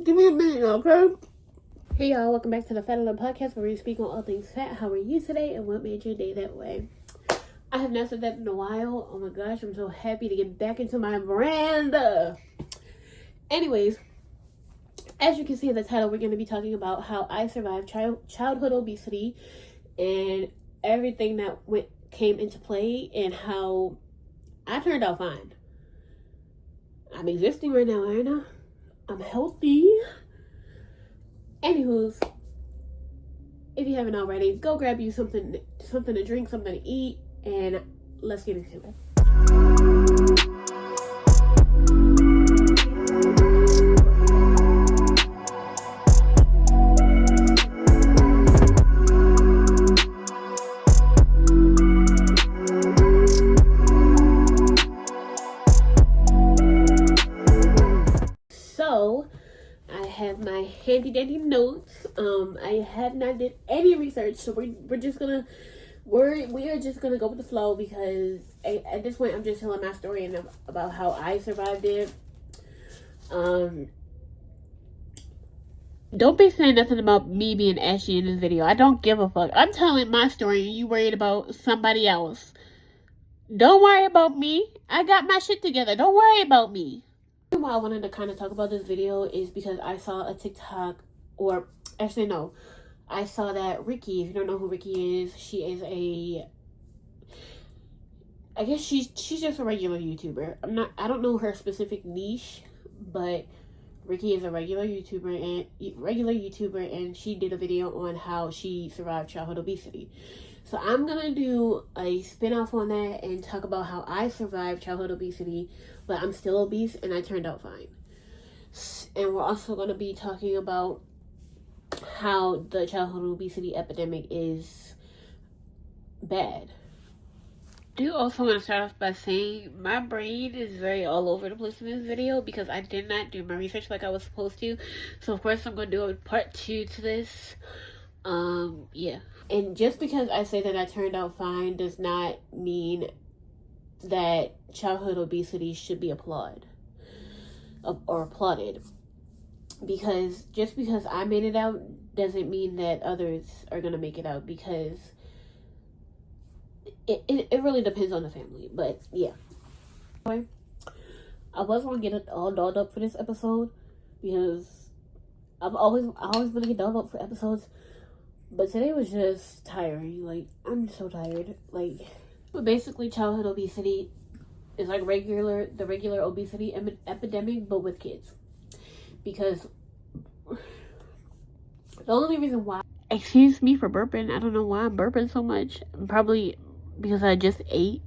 Give me a minute, okay? Hey y'all, welcome back to the Fat Alert Podcast where we speak on all things fat. How are you today and what made your day that way? I have not said that in a while. Oh my gosh, I'm so happy to get back into my brand. Anyways, as you can see in the title, we're going to be talking about how I survived childhood obesity and everything that came into play and how I turned out fine. I'm existing right now, aren't I? I'm healthy. Anywho's, if you haven't already, go grab you something to drink, something to eat, and let's get into it. So, I have my handy dandy notes. I have not did any research, so we are just gonna go with the flow because at this point I'm just telling my story and about how I survived it. Don't be saying nothing about me being ashy in this video. I don't give a fuck. I'm telling my story and you worried about somebody else. Don't worry about me. I got my shit together. Don't worry about me. Why I wanted to kind of talk about this video is because I saw a TikTok, or actually no, I saw that Ricky, if you don't know who Ricky is, she is I guess she's just a regular YouTuber. I don't know her specific niche, but Ricky is a regular YouTuber and she did a video on how she survived childhood obesity. So I'm gonna do a spin-off on that and talk about how I survived childhood obesity, but I'm still obese and I turned out fine. And we're also gonna be talking about how the childhood obesity epidemic is bad. I do also want to start off by saying my brain is very all over the place in this video because I did not do my research like I was supposed to. So of course I'm going to do a part 2 to this. Yeah. And just because I say that I turned out fine does not mean that childhood obesity should be applauded. Because just because I made it out doesn't mean that others are going to make it out, because it really depends on the family. But yeah. Anyway, I wasn't going to get it all dolled up for this episode because I always want to get dolled up for episodes. But today was just tiring. Like, I'm so tired. Like, basically childhood obesity is like the regular obesity epidemic, but with kids. Because the only reason why, excuse me for burping, I don't know why I'm burping so much. Probably because I just ate.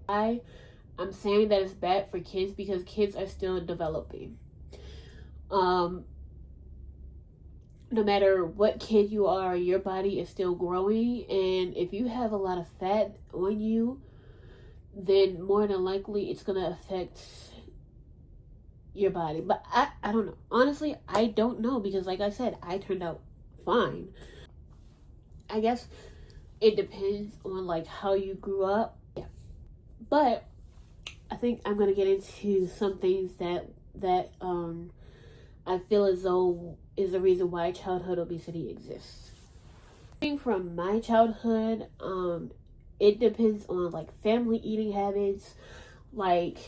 I'm saying that it's bad for kids because kids are still developing. No matter what kid you are, your body is still growing, and if you have a lot of fat on you, then more than likely it's gonna affect your body. But I don't know. Honestly, I don't know because like I said, I turned out fine. I guess it depends on like how you grew up. Yeah. But I think I'm gonna get into some things that I feel as though is the reason why childhood obesity exists. From my childhood, it depends on like family eating habits. Like,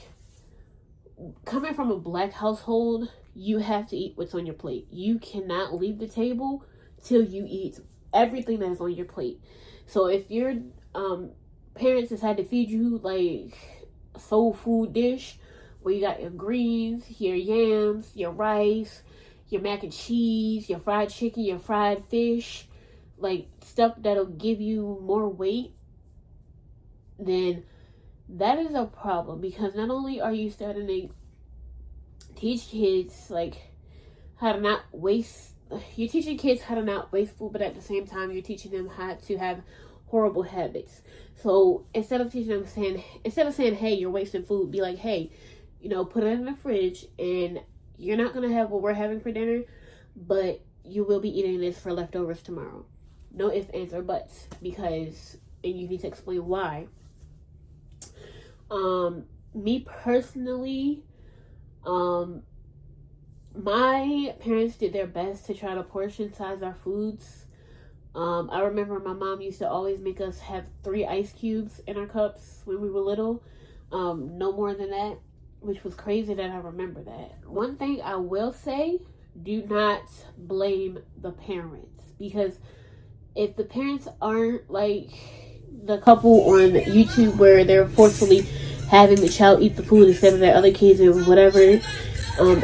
coming from a black household, you have to eat what's on your plate. You cannot leave the table till you eat everything that is on your plate. So if your parents decide to feed you like a soul food dish where you got your greens, your yams, your rice, your mac and cheese, your fried chicken, your fried fish, like stuff that'll give you more weight, then that is a problem, because not only are you starting to teach kids like how to not waste, you're teaching kids how to not waste food, but at the same time you're teaching them how to have horrible habits. So instead of saying, hey, you're wasting food, be like, hey, put it in the fridge and you're not gonna have what we're having for dinner, but you will be eating this for leftovers tomorrow. No ifs, ands, or buts, because, and you need to explain why. Me personally, my parents did their best to try to portion size our foods. I remember my mom used to always make us have 3 ice cubes in our cups when we were little. No more than that, which was crazy that I remember that. One thing I will say, do not blame the parents, because if the parents aren't like the couple on YouTube where they're forcefully having the child eat the food instead of their other kids or whatever,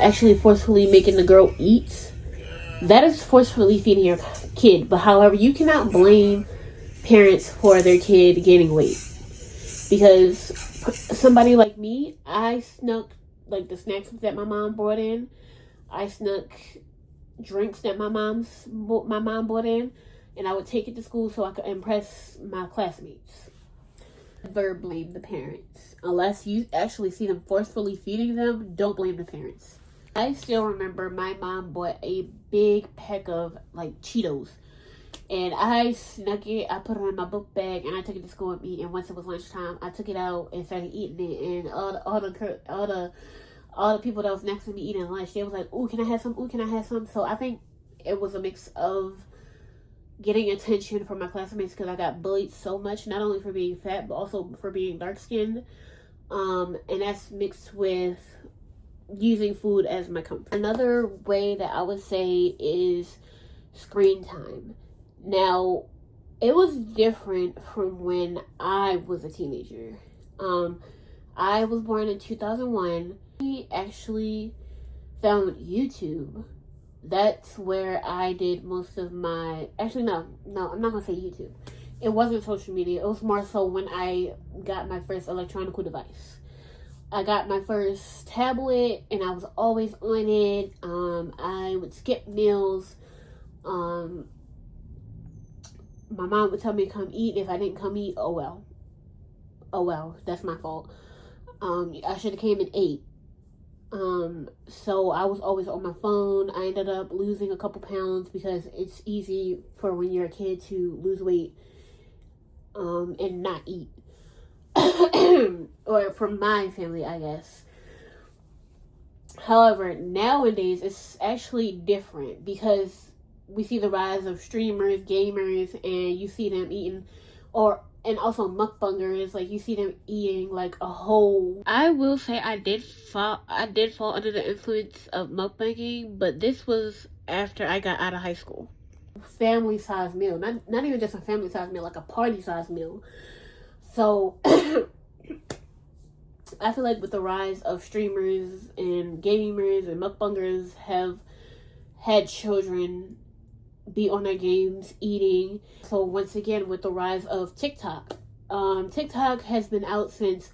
actually forcefully making the girl eat, that is forcefully feeding your kid. But however, you cannot blame parents for their kid gaining weight, because somebody like me, I snuck like the snacks that my mom brought in. I snuck drinks that my mom brought in, and I would take it to school so I could impress my classmates. Never blame the parents. Unless you actually see them forcefully feeding them, don't blame the parents. I still remember my mom bought a big pack of like Cheetos, and I snuck it. I put it in my book bag, and I took it to school with me. And once it was lunchtime, I took it out and started eating it. And all the people that was next to me eating lunch, they was like, "Ooh, can I have some? Ooh, can I have some?" So I think it was a mix of getting attention from my classmates, because I got bullied so much, not only for being fat but also for being dark skinned, and that's mixed with using food as my comfort. Another way that I would say is screen time. Now, it was different from when I was a teenager. I was born in 2001. I actually found YouTube. That's where I did most of my... Actually, no, I'm not going to say YouTube. It wasn't social media. It was more so when I got my first electronic device. I got my first tablet, and I was always on it. I would skip meals. My mom would tell me to come eat. If I didn't come eat, oh well, that's my fault. I should have came and ate. So I was always on my phone. I ended up losing a couple pounds, because it's easy for when you're a kid to lose weight, and not eat. Or from my family, I guess. However, nowadays it's actually different, because we see the rise of streamers, gamers, and you see them eating, and also mukbangers, like you see them eating like a whole... I will say I did fall under the influence of mukbanging, but this was after I got out of high school. Family size meal, not even just a family size meal, like a party size meal. So I feel like with the rise of streamers and gamers and mukbangers have had children be on their games eating. So once again, with the rise of TikTok, TikTok has been out since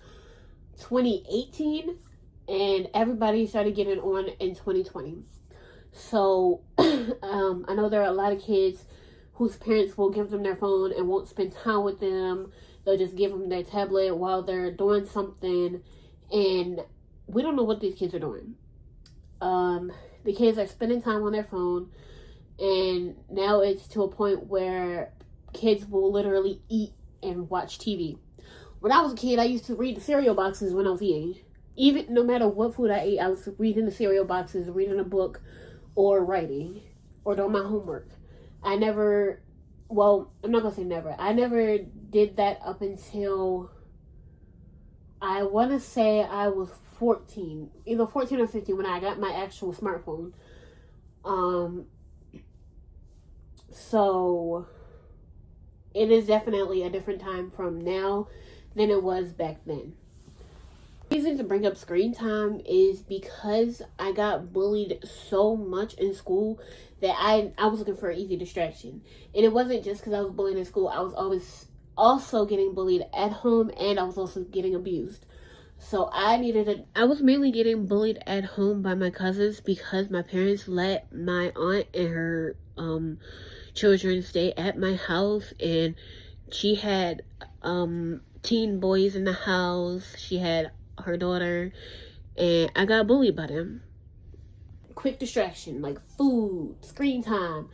2018, and everybody started getting on in 2020. So I know there are a lot of kids whose parents will give them their phone and won't spend time with them. They'll just give them their tablet while they're doing something, and we don't know what these kids are doing. The kids are spending time on their phone, and now it's to a point where kids will literally eat and watch TV. When I was a kid, I used to read the cereal boxes when I was eating. Even no matter what food I ate, I was reading the cereal boxes, reading a book, or writing, or doing my homework. I'm not going to say never. I never did that up until, I want to say I was 14. Either 14 or 15 when I got my actual smartphone. So it is definitely a different time from now than it was back then. The reason to bring up screen time is because I got bullied so much in school that I was looking for an easy distraction. And it wasn't just because I was bullied in school. I was always also getting bullied at home, and I was also getting abused. So I was mainly getting bullied at home by my cousins, because my parents let my aunt and her children stay at my house, and she had teen boys in the house. She had her daughter, and I got bullied by them. Quick distraction like food, screen time,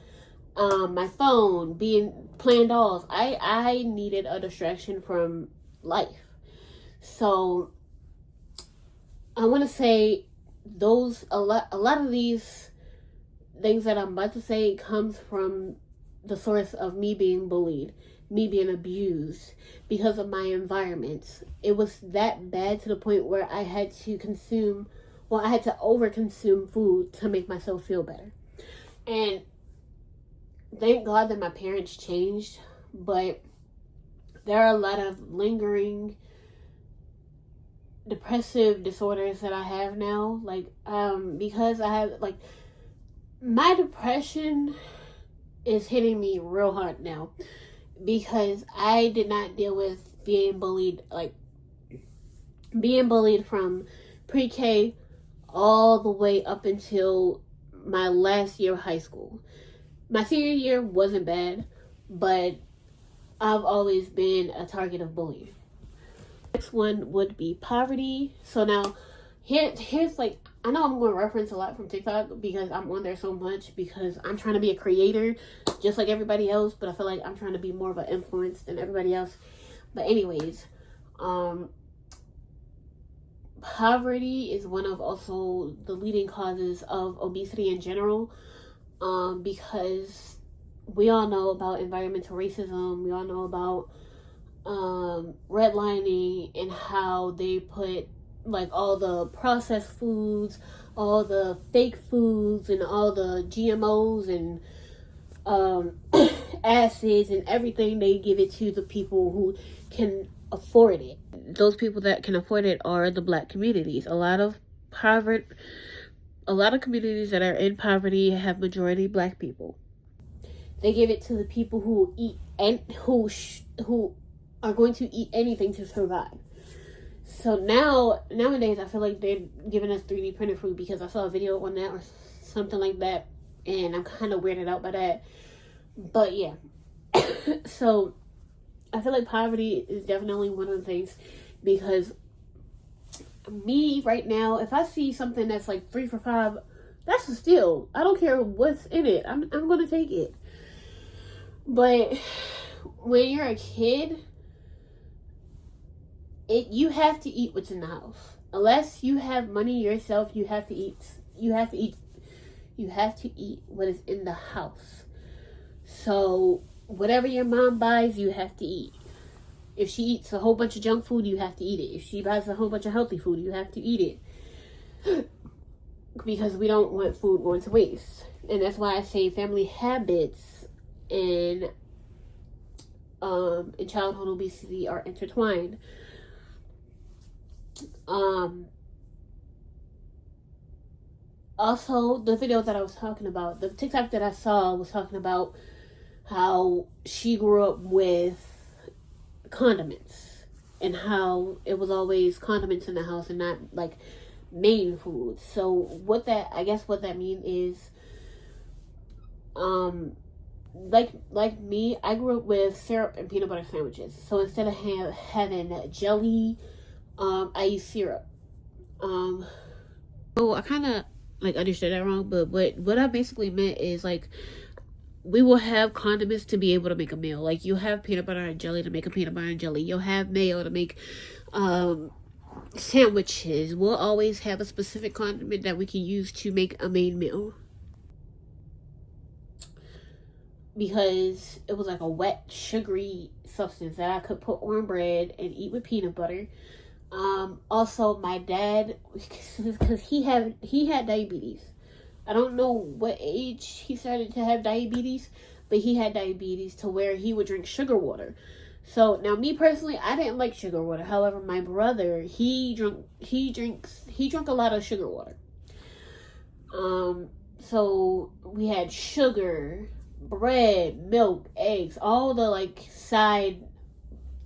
my phone, playing dolls. I needed a distraction from life. So I want to say a lot of these things that I'm about to say comes from the source of me being bullied, me being abused because of my environment. It was that bad to the point where I had to overconsume food to make myself feel better. And thank God that my parents changed, but there are a lot of lingering depressive disorders that I have now. Like, because I have, like, my depression is hitting me real hard now because I did not deal with being bullied from pre-K all the way up until my last year of high school. My senior year wasn't bad, but I've always been a target of bullying. Next one would be poverty. So now here's like, I know I'm going to reference a lot from TikTok because I'm on there so much because I'm trying to be a creator just like everybody else, but I feel like I'm trying to be more of an influence than everybody else. But anyways, poverty is one of also the leading causes of obesity in general, because we all know about environmental racism. We all know about redlining and how they put like all the processed foods, all the fake foods, and all the GMOs and acids and everything. They give it to the people who can afford it. Those people that can afford it are the Black communities. A lot of communities that are in poverty have majority Black people. They give it to the people who eat and who are going to eat anything to survive. So nowadays, I feel like they're giving us 3D printed food because I saw a video on that or something like that, and I'm kind of weirded out by that. But yeah, so I feel like poverty is definitely one of the things, because me right now, if I see something that's like 3 for $5, that's a steal. I don't care what's in it. I'm gonna take it. But when you're a kid, you have to eat what's in the house. Unless you have money yourself, you have to eat what is in the house. So whatever your mom buys, you have to eat. If she eats a whole bunch of junk food, you have to eat it. If she buys a whole bunch of healthy food, you have to eat it. Because we don't want food going to waste. And that's why I say family habits and childhood obesity are intertwined. Also, the video that I was talking about, the TikTok that I saw was talking about how she grew up with condiments and how it was always condiments in the house and not like main food. So what that means is, like me, I grew up with syrup and peanut butter sandwiches. So instead of having jelly, I use syrup. I kind of like understood that wrong, but what I basically meant is like, we will have condiments to be able to make a meal. Like, you have peanut butter and jelly to make a peanut butter and jelly. You'll have mayo to make sandwiches. We'll always have a specific condiment that we can use to make a main meal. Because it was like a wet, sugary substance that I could put on bread and eat with peanut butter. Also, my dad, because he had diabetes. I don't know what age he started to have diabetes, but he had diabetes to where he would drink sugar water. So now, me personally, I didn't like sugar water. However, my brother, he drank a lot of sugar water. So we had sugar, bread, milk, eggs, all the like side.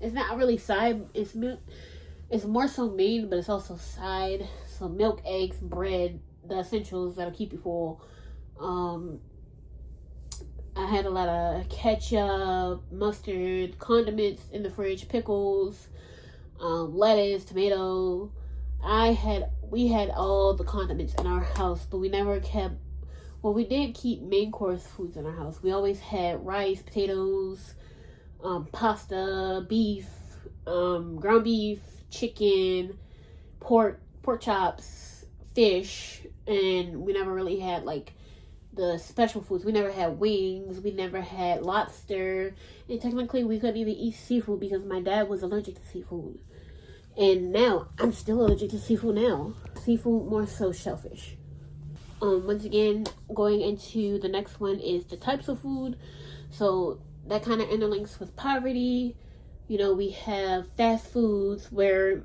It's not really side. It's more so main, but it's also side. So milk, eggs, bread, the essentials that'll keep you full. I had a lot of ketchup, mustard, condiments in the fridge, pickles, lettuce, tomato. We had all the condiments in our house, but we never kept. Well, we did keep main course foods in our house. We always had rice, potatoes, pasta, beef, ground beef, chicken, pork chops, fish, and we never really had like the special foods. We never had wings, we never had lobster, and technically we couldn't even eat seafood because my dad was allergic to seafood. And now I'm still allergic to seafood now. Seafood, more so shellfish. Once again, going into the next one is the types of food. So that kind of interlinks with poverty. You know, we have fast foods where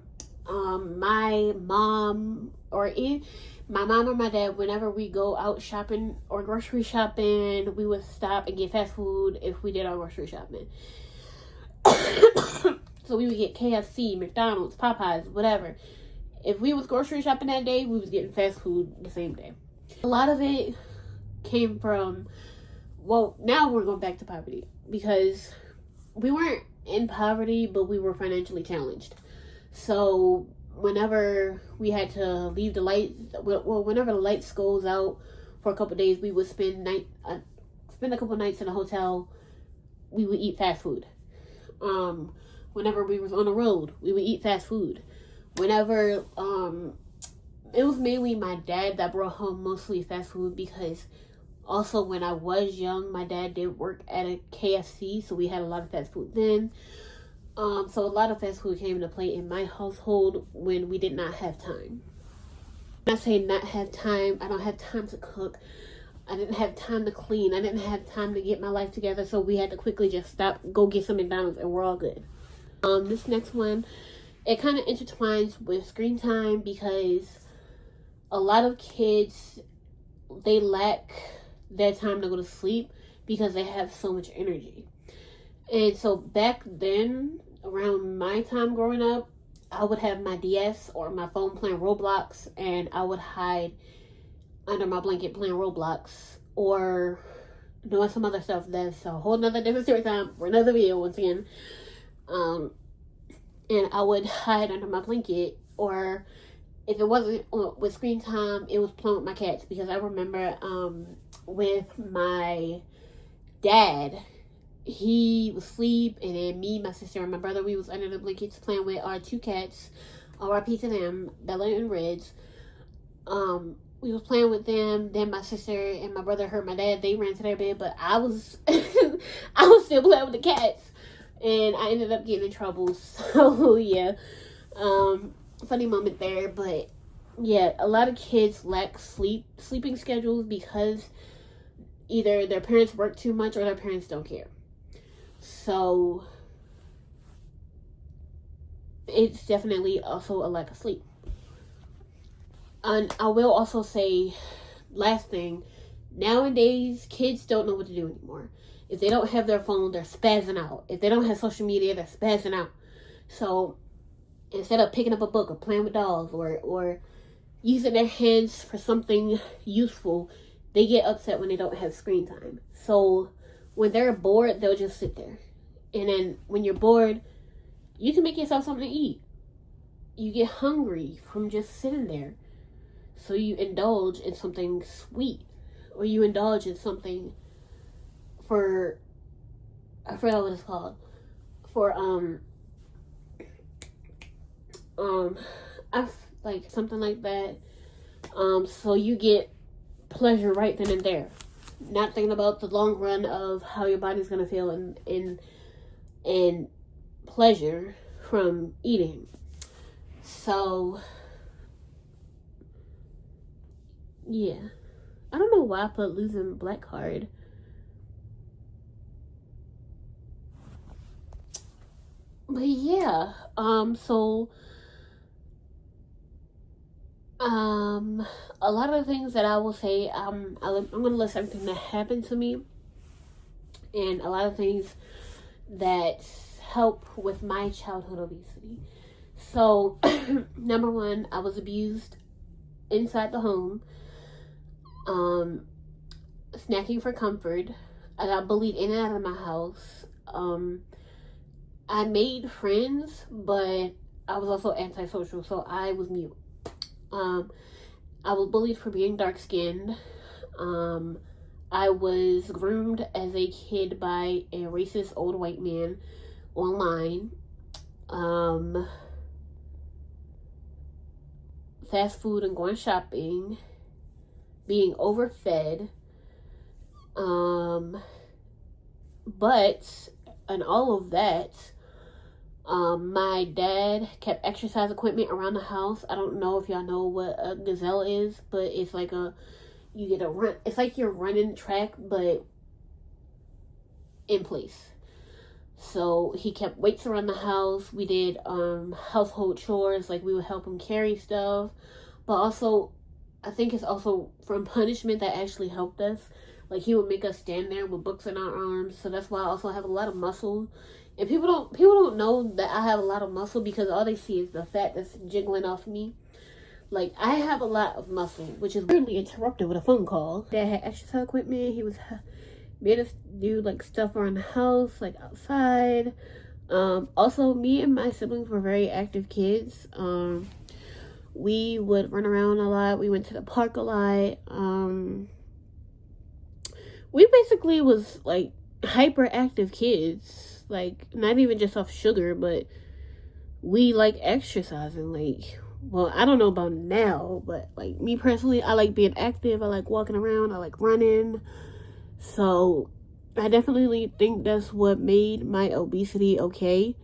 my mom or my dad, whenever we go out shopping or grocery shopping, we would stop and get fast food if we did our grocery shopping. So we would get KFC, McDonald's, Popeyes, whatever. If we was grocery shopping that day, we was getting fast food the same day. A lot of it came from, well, now we're going back to poverty because we weren't in poverty, but we were financially challenged. So whenever we had to leave the lights, well, whenever the lights goes out for a couple of days, we would spend a couple nights in a hotel. We would eat fast food. Whenever we was on the road, we would eat fast food. Whenever it was mainly my dad that brought home mostly fast food, because also when I was young, my dad did work at a KFC, so we had a lot of fast food then. So a lot of fast food came into play in my household when we did not have time. When I say not have time, I don't have time to cook. I didn't have time to clean. I didn't have time to get my life together, so we had to quickly just stop, go get some McDonald's, and we're all good. This next one, it kind of intertwines with screen time because a lot of kids, they lack their time to go to sleep because they have so much energy. And so back then, around my time growing up, I would have my DS or my phone playing Roblox, and I would hide under my blanket playing Roblox or doing some other stuff. That's a whole nother different story time for another video once again. And I would hide under my blanket, or if it wasn't with screen time, it was playing with my cats, because I remember with my dad, he was asleep, and then me, my sister, and my brother, we was under the blankets playing with our two cats, R.I.P. to them, Bella and Reds. We was playing with them. Then my sister and my brother heard my dad. They ran to their bed, but I was I was still playing with the cats, and I ended up getting in trouble. So yeah, funny moment there. But yeah, a lot of kids lack sleeping schedules because either their parents work too much or their parents don't care. So it's definitely also a lack of sleep. And I will also say, last thing, nowadays kids don't know what to do anymore. If they don't have their phone, they're spazzing out. If they don't have social media, they're spazzing out. So instead of picking up a book or playing with dolls or using their hands for something useful, they get upset when they don't have screen time. So when they're bored, they'll just sit there. And then when you're bored, you can make yourself something to eat. You get hungry from just sitting there. So you indulge in something sweet, or you indulge in something for, I forgot what it's called, for like something like that. So you get pleasure right then and there, not thinking about the long run of how your body's gonna feel and pleasure from eating. So yeah, I don't know why I put losing black card. But yeah, so a lot of the things that I will say, I'm gonna list everything that happened to me, and a lot of things that help with my childhood obesity. So number one, I was abused inside the home. Snacking for comfort. I got bullied in and out of my house. I made friends, but I was also antisocial, so I was mute. I was bullied for being dark-skinned. I was groomed as a kid by a racist old white man online. fast food and going shopping, being overfed, but and all of that, my dad kept exercise equipment around the house. I don't know if y'all know what a gazelle is, but it's like you get a run. It's like you're running track, but in place. So he kept weights around the house. We did household chores, like we would help him carry stuff. But also, I think it's also from punishment that actually helped us. Like he would make us stand there with books in our arms. So that's why I also have a lot of muscle. And people don't know that I have a lot of muscle because all they see is the fat that's jiggling off me. Like, I have a lot of muscle, which is weirdly interrupted with a phone call. Dad had exercise equipment. He made us do like stuff around the house, like outside. Also, me and my siblings were very active kids. We would run around a lot. We went to the park a lot. We basically was like hyperactive kids. Like, not even just off sugar, but we like exercising. Like, well, I don't know about now, but like me personally, I like being active. I like walking around. I like running. So I definitely think that's what made my obesity okay.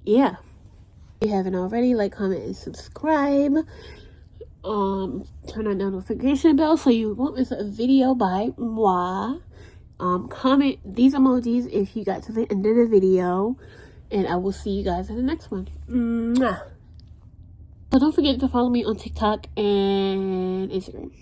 Yeah. If you haven't already, like, comment, and subscribe. Turn on the notification bell so you won't miss a video by moi. Comment these emojis if you got to the end of the video, and I will see you guys in the next one. Mwah. So don't forget to follow me on TikTok and Instagram.